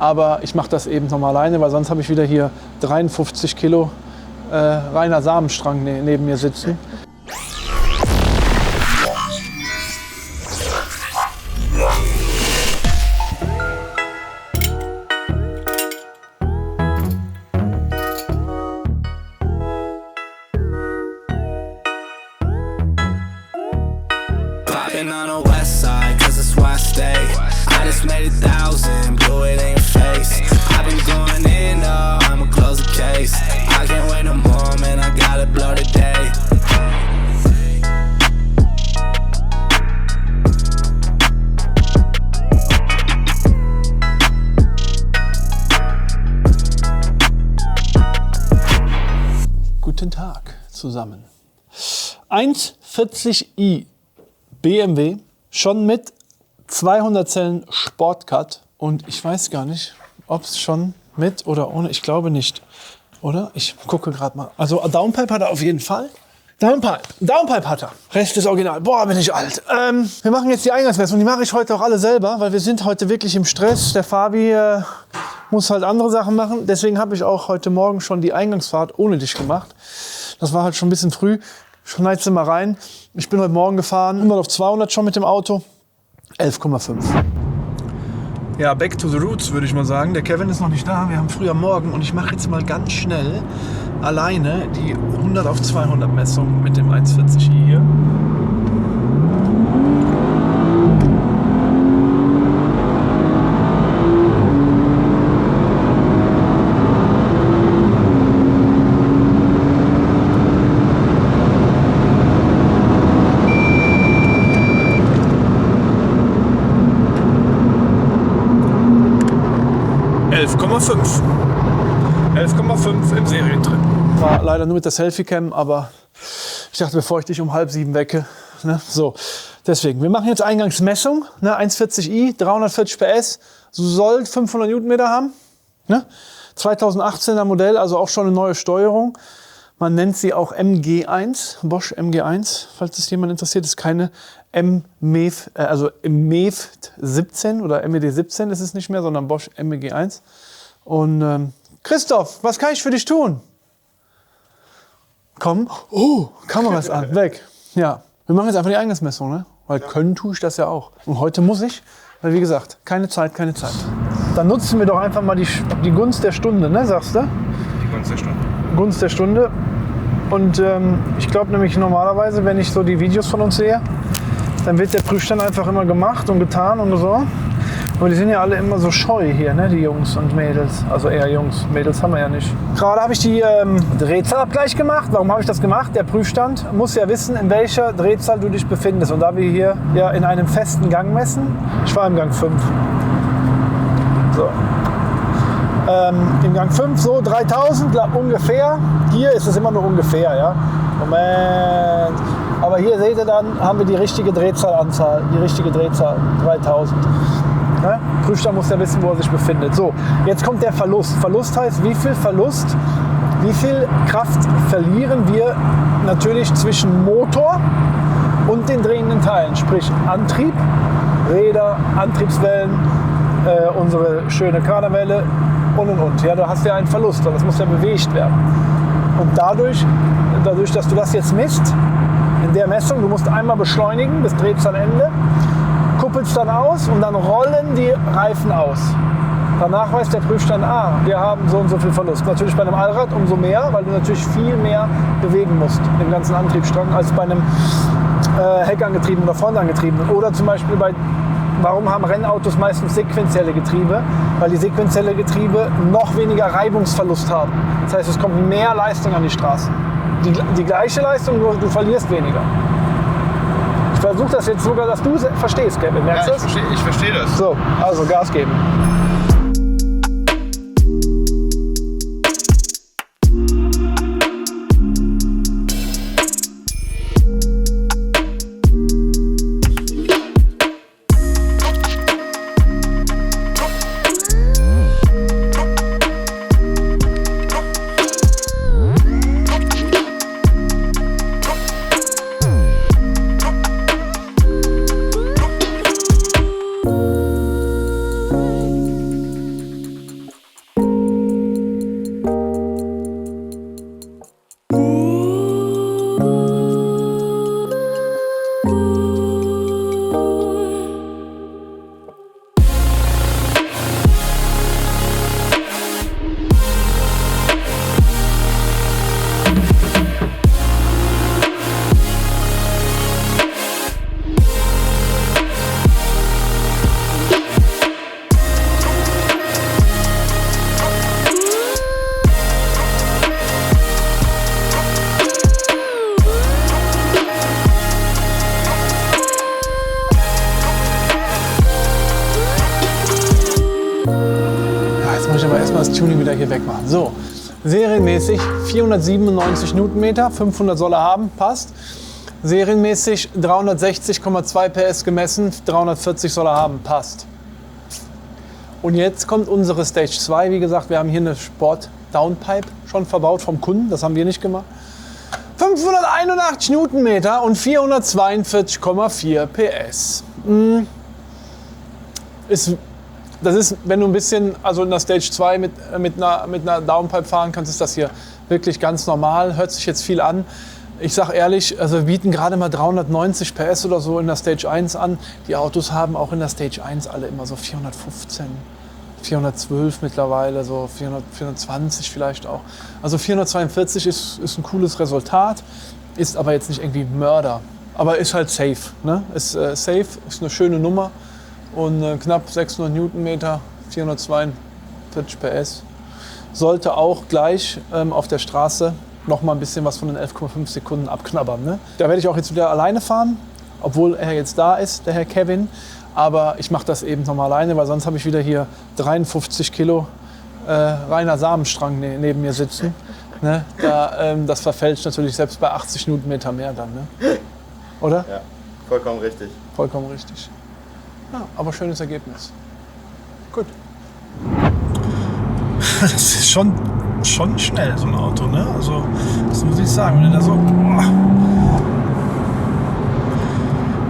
Aber ich mache das eben nochmal alleine, weil sonst habe ich wieder hier 53 Kilo reiner Samenstrang neben mir sitzen. Guten Tag zusammen. 140i BMW, schon mit 200 Zellen Sportcut. Und ich weiß gar nicht, ob es schon mit oder ohne, ich glaube nicht. Oder? Ich gucke gerade mal. Also Downpipe hat er auf jeden Fall. Downpipe hat er. Rest ist original. Boah, bin ich alt. Wir machen jetzt die Eingangsmessung. Die mache ich heute auch alle selber, weil wir sind heute wirklich im Stress. Der Fabi muss halt andere Sachen machen. Deswegen habe ich auch heute Morgen schon die Eingangsfahrt ohne dich gemacht. Das war halt schon ein bisschen früh. Schneidest du mal rein. Ich bin heute Morgen gefahren, 100 auf 200 schon mit dem Auto. 11,5. Ja, back to the roots, würde ich mal sagen. Der Kevin ist noch nicht da. Wir haben früh am Morgen und ich mache jetzt mal ganz schnell alleine die 100 auf 200 Messung mit dem 140i hier. Im Serientritt. War leider nur mit der Selfie-Cam, aber ich dachte, bevor ich dich um 6:30 wecke. Ne? So, deswegen, wir machen jetzt Eingangsmessung. Ne? 140i, 340 PS, soll 500 Newtonmeter haben. Ne? 2018er Modell, also auch schon eine neue Steuerung. Man nennt sie auch MG1, Bosch MG1, falls es jemand interessiert. Ist keine MEV 17 oder MED 17 ist es nicht mehr, sondern Bosch MG1. Und Christoph, was kann ich für dich tun? Komm. Oh, Kameras an, weg. Ja, wir machen jetzt einfach die Eingangsmessung, ne? Weil können tue ich das ja auch. Und heute muss ich, weil wie gesagt, keine Zeit. Dann nutzen wir doch einfach mal die Gunst der Stunde, ne, sagst du? Die Gunst der Stunde. Gunst der Stunde. Und ich glaube nämlich normalerweise, wenn ich so die Videos von uns sehe, dann wird der Prüfstand einfach immer gemacht und getan und so. Aber die sind ja alle immer so scheu hier, ne, die Jungs und Mädels. Also eher Jungs, Mädels haben wir ja nicht. Gerade habe ich die Drehzahlabgleich gemacht. Warum habe ich das gemacht? Der Prüfstand muss ja wissen, in welcher Drehzahl du dich befindest. Und da wir hier ja in einem festen Gang messen, ich war im Gang 5. So. Im Gang 5 so 3000 ungefähr. Hier ist es immer nur ungefähr, ja. Moment. Aber hier seht ihr dann, haben wir die richtige Drehzahlanzahl, die richtige Drehzahl, 3000. Ne? Prüfstand muss ja wissen, wo er sich befindet. So, jetzt kommt der Verlust. Verlust heißt, wie viel Kraft verlieren wir natürlich zwischen Motor und den drehenden Teilen. Sprich Antrieb, Räder, Antriebswellen, unsere schöne Kaderwelle und. Ja, du hast ja einen Verlust, weil das muss ja bewegt werden. Und dadurch, dass du das jetzt misst, in der Messung, du musst einmal beschleunigen bis Drehzahlende, kuppelst dann aus und dann rollen die Reifen aus. Danach weiß der Prüfstand, wir haben so und so viel Verlust. Natürlich bei einem Allrad umso mehr, weil du natürlich viel mehr bewegen musst im ganzen Antriebsstrang als bei einem Heckangetriebenen oder Frontangetriebenen. Oder zum Beispiel warum haben Rennautos meistens sequenzielle Getriebe? Weil die sequenzielle Getriebe noch weniger Reibungsverlust haben. Das heißt, es kommt mehr Leistung an die Straße. Die gleiche Leistung, nur du verlierst weniger. Ich versuche das jetzt sogar, dass du es verstehst, Kevin. Merkst du das? Ich verstehe das. So, also Gas geben. ich aber erstmal das Tuning wieder hier wegmachen. So, serienmäßig 497 Newtonmeter, 500 soll er haben, passt. Serienmäßig 360,2 PS gemessen, 340 soll er haben, passt. Und jetzt kommt unsere Stage 2. Wie gesagt, wir haben hier eine Sport Downpipe schon verbaut vom Kunden, das haben wir nicht gemacht. 581 Newtonmeter und 442,4 PS. Das ist, wenn du ein bisschen, also in der Stage 2 mit einer Downpipe fahren kannst, ist das hier wirklich ganz normal. Hört sich jetzt viel an. Ich sag ehrlich, also wir bieten gerade mal 390 PS oder so in der Stage 1 an. Die Autos haben auch in der Stage 1 alle immer so 415, 412 mittlerweile, so 420 vielleicht auch. Also 442 ist ein cooles Resultat, ist aber jetzt nicht irgendwie Mörder. Aber ist halt safe, ne? Ist safe, ist eine schöne Nummer. Und knapp 600 Newtonmeter, 442 PS. Sollte auch gleich auf der Straße noch mal ein bisschen was von den 11,5 Sekunden abknabbern. Ne? Da werde ich auch jetzt wieder alleine fahren, obwohl er jetzt da ist, der Herr Kevin. Aber ich mache das eben noch mal alleine, weil sonst habe ich wieder hier 53 Kilo reiner Samenstrang neben mir sitzen. Ne? Das verfälscht natürlich selbst bei 80 Newtonmeter mehr dann. Ne? Oder? Ja, vollkommen richtig. Vollkommen richtig. Ja, aber schönes Ergebnis. Gut. Das ist schon schnell, so ein Auto, ne? Also, das muss ich sagen. Wenn du da so. Boah.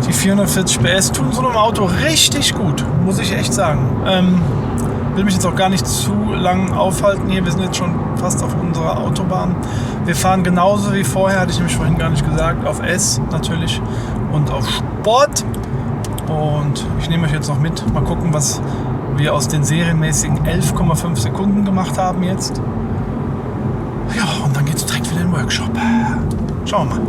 Die 440 PS tun so einem Auto richtig gut, muss ich echt sagen. Will mich jetzt auch gar nicht zu lang aufhalten hier. Wir sind jetzt schon fast auf unserer Autobahn. Wir fahren genauso wie vorher, hatte ich nämlich vorhin gar nicht gesagt, auf S natürlich und auf Sport. Und ich nehme euch jetzt noch mit. Mal gucken, was wir aus den serienmäßigen 11,5 Sekunden gemacht haben jetzt. Ja, und dann geht es direkt wieder in den Workshop. Schauen wir mal.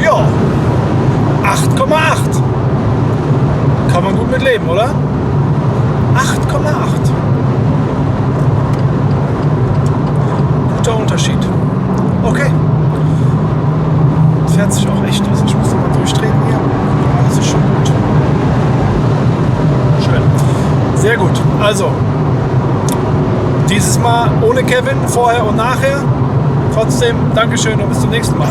Ja, 8,8. Kann man gut mit leben, oder? 8,8. Guter Unterschied. Okay. Fährt sich auch echt. Also ich muss mal durchtreten hier. Das ist schon gut. Schön. Sehr gut. Also, dieses Mal ohne Kevin, vorher und nachher. Trotzdem, Dankeschön und bis zum nächsten Mal.